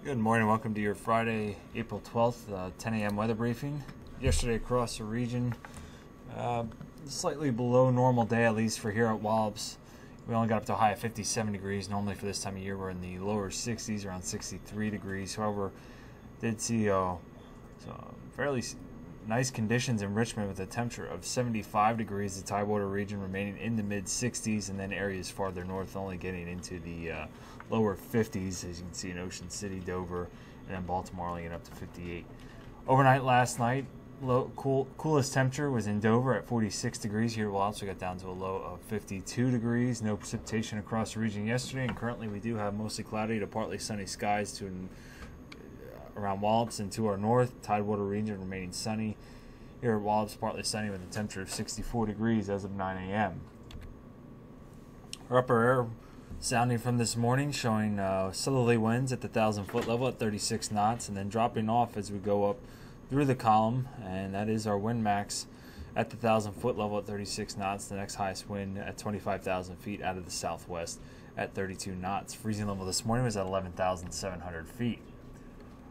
Good morning. Welcome to your Friday, April 12th, 10 a.m. weather briefing. Yesterday across the region, slightly below normal day, at least for here at Wallops. We only got up to a high of 57 degrees. Normally for this time of year, we're in the lower 60s, around 63 degrees. However, did see fairly nice conditions in Richmond with a temperature of 75 degrees. The Tidewater region remaining in the mid-60s, and then areas farther north only getting into the lower 50s, as you can see in Ocean City, Dover, and then Baltimore only getting up to 58. Overnight last night, coolest temperature was in Dover at 46 degrees. Here at Wallops, we got down to a low of 52 degrees. No precipitation across the region yesterday, and currently we do have mostly cloudy to partly sunny skies to around Wallops and to our north. Tidewater region remaining sunny. Here at Wallops, partly sunny with a temperature of 64 degrees as of 9 a.m. Our upper air sounding from this morning showing southerly winds at the 1,000-foot level at 36 knots, and then dropping off as we go up through the column, and that is our wind max at the 1,000-foot level at 36 knots. The next highest wind at 25,000 feet out of the southwest at 32 knots. Freezing level this morning was at 11,700 feet.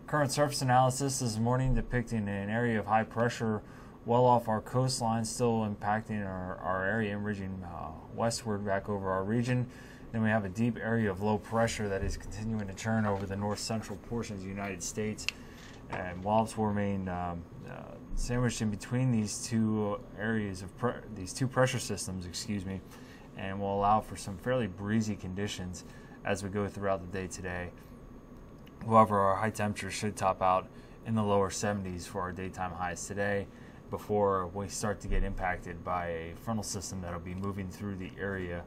Current surface analysis this morning depicting an area of high pressure well off our coastline, still impacting our area and ridging westward back over our region. Then we have a deep area of low pressure that is continuing to churn over the north-central portions of the United States. And Wallops will remain sandwiched in between these two areas of these two pressure systems, and will allow for some fairly breezy conditions as we go throughout the day today. However, our high temperatures should top out in the lower 70s for our daytime highs today before we start to get impacted by a frontal system that will be moving through the area.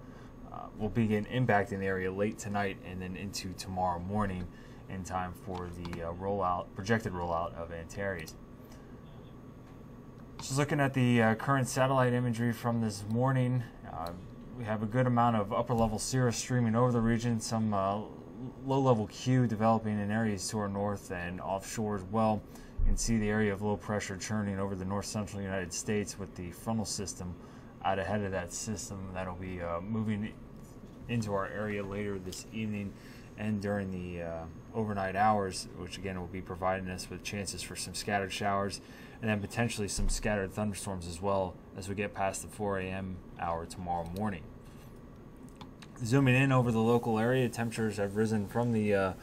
Will begin impacting the area late tonight and then into tomorrow morning in time for the projected rollout of Antares. Just looking at the current satellite imagery from this morning, we have a good amount of upper-level cirrus streaming over the region, some low-level Q developing in areas to our north and offshore as well. You can see the area of low pressure churning over the north-central United States with the frontal system out ahead of that system that'll be moving into our area later this evening and during the overnight hours, which again will be providing us with chances for some scattered showers and then potentially some scattered thunderstorms as well as we get past the 4 a.m. hour tomorrow morning. Zooming in over the local area, temperatures have risen from the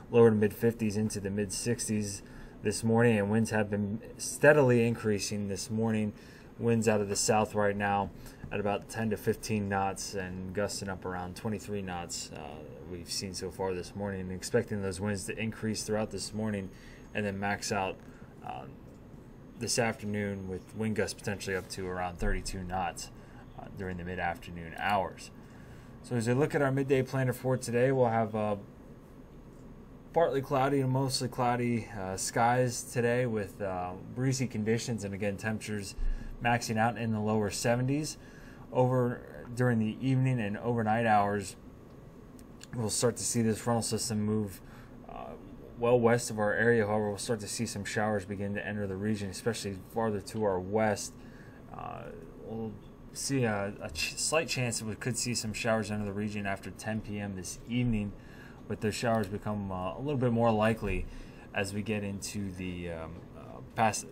lower to mid-50s into the mid-60s this morning, and winds have been steadily increasing this morning. Winds out of the south right now at about 10 to 15 knots and gusting up around 23 knots we've seen so far this morning, and expecting those winds to increase throughout this morning and then max out this afternoon with wind gusts potentially up to around 32 knots during the mid-afternoon hours. So as we look at our midday planner for today, we'll have partly cloudy and mostly cloudy skies today with breezy conditions, and again temperatures maxing out in the lower 70s. Over during the evening and overnight hours, we'll start to see this frontal system move well west of our area. However, we'll start to see some showers begin to enter the region, especially farther to our west. We'll see a slight chance that we could see some showers enter the region after 10 p.m. this evening, but those showers become a little bit more likely as we get into the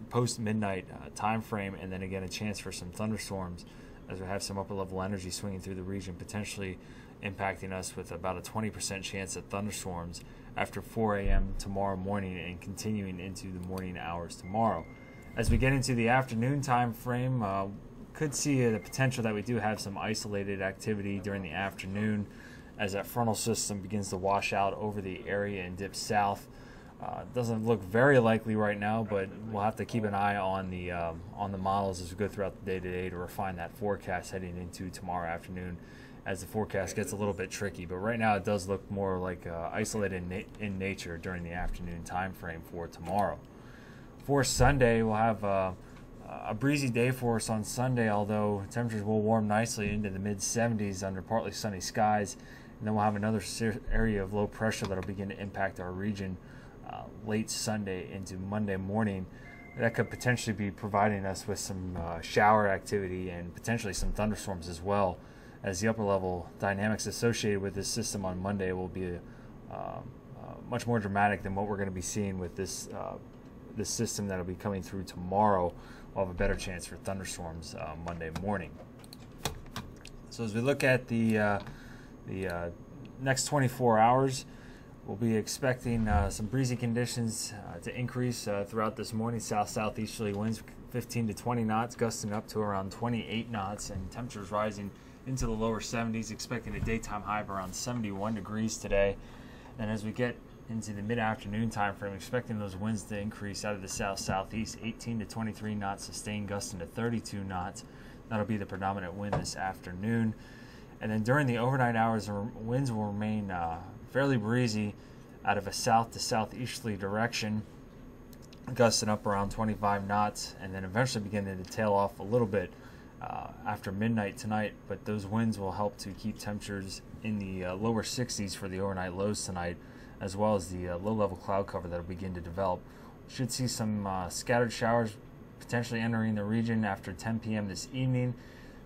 post-midnight time frame, and then again a chance for some thunderstorms as we have some upper-level energy swinging through the region, potentially impacting us with about a 20% chance of thunderstorms after 4 a.m. tomorrow morning and continuing into the morning hours tomorrow. As we get into the afternoon time frame, could see the potential that we do have some isolated activity during the afternoon as that frontal system begins to wash out over the area and dip south. Doesn't look very likely right now, but we'll have to keep an eye on the models as we go throughout the day today to refine that forecast heading into tomorrow afternoon as the forecast gets a little bit tricky. But right now it does look more like isolated in nature during the afternoon time frame for tomorrow. For Sunday, we'll have a breezy day for us on Sunday, although temperatures will warm nicely into the mid-70s under partly sunny skies. And then we'll have another area of low pressure that will begin to impact our region late Sunday into Monday morning. That could potentially be providing us with some shower activity and potentially some thunderstorms as well, as the upper level dynamics associated with this system on Monday will be much more dramatic than what we're going to be seeing with this system that'll be coming through tomorrow. We'll have a better chance for thunderstorms Monday morning. So as we look at the next 24 hours, we'll be expecting some breezy conditions to increase throughout this morning. South-southeasterly winds 15 to 20 knots, gusting up to around 28 knots, and temperatures rising into the lower 70s, expecting a daytime high of around 71 degrees today. And as we get into the mid-afternoon time frame, expecting those winds to increase out of the south-southeast, 18 to 23 knots, sustained gusting to 32 knots. That'll be the predominant wind this afternoon. And then during the overnight hours, the winds will remain fairly breezy out of a south to southeasterly direction, gusting up around 25 knots, and then eventually beginning to tail off a little bit after midnight tonight. But those winds will help to keep temperatures in the lower 60s for the overnight lows tonight, as well as the low-level cloud cover that will begin to develop. We should see some scattered showers potentially entering the region after 10 p.m. this evening,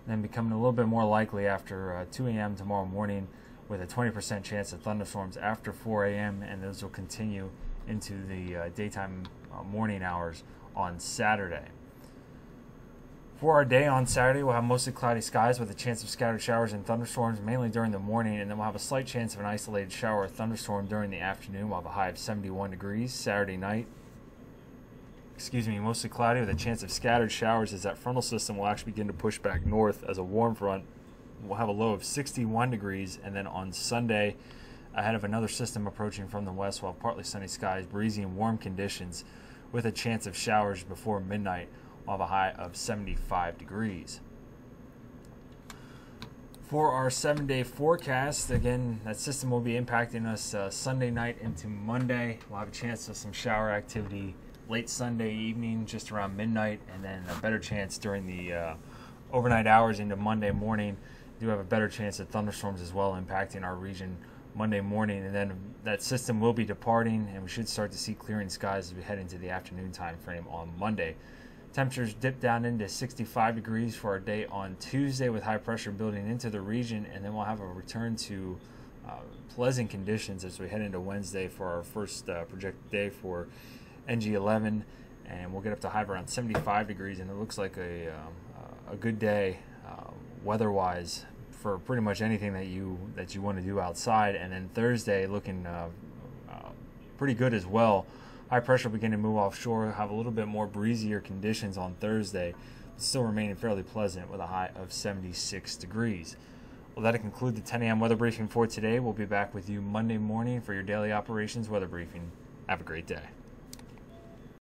then becoming a little bit more likely after 2 a.m. tomorrow morning, with a 20% chance of thunderstorms after 4 a.m., and those will continue into the daytime morning hours on Saturday. For our day on Saturday, we'll have mostly cloudy skies with a chance of scattered showers and thunderstorms, mainly during the morning, and then we'll have a slight chance of an isolated shower or thunderstorm during the afternoon. We'll have a high of 71 degrees. Saturday night, mostly cloudy with a chance of scattered showers as that frontal system will actually begin to push back north as a warm front. We'll have a low of 61 degrees, and then on Sunday, ahead of another system approaching from the west, we'll have partly sunny skies, breezy and warm conditions with a chance of showers before midnight. We'll have a high of 75 degrees. For our 7-day forecast, again, that system will be impacting us Sunday night into Monday. We'll have a chance of some shower activity late Sunday evening, just around midnight, and then a better chance during the overnight hours into Monday morning. We do have a better chance of thunderstorms as well impacting our region Monday morning, and then that system will be departing, and we should start to see clearing skies as we head into the afternoon time frame on Monday. Temperatures dip down into 65 degrees for our day on Tuesday, with high pressure building into the region, and then we'll have a return to pleasant conditions as we head into Wednesday for our first projected day for NG11, and we'll get up to high of around 75 degrees, and it looks like a good day weather-wise for pretty much anything that you want to do outside. And then Thursday looking pretty good as well. High pressure will begin to move offshore, have a little bit more breezier conditions on Thursday, but still remaining fairly pleasant with a high of 76 degrees. Well, that'll conclude the 10 a.m. weather briefing for today. We'll be back with you Monday morning for your daily operations weather briefing. Have a great day.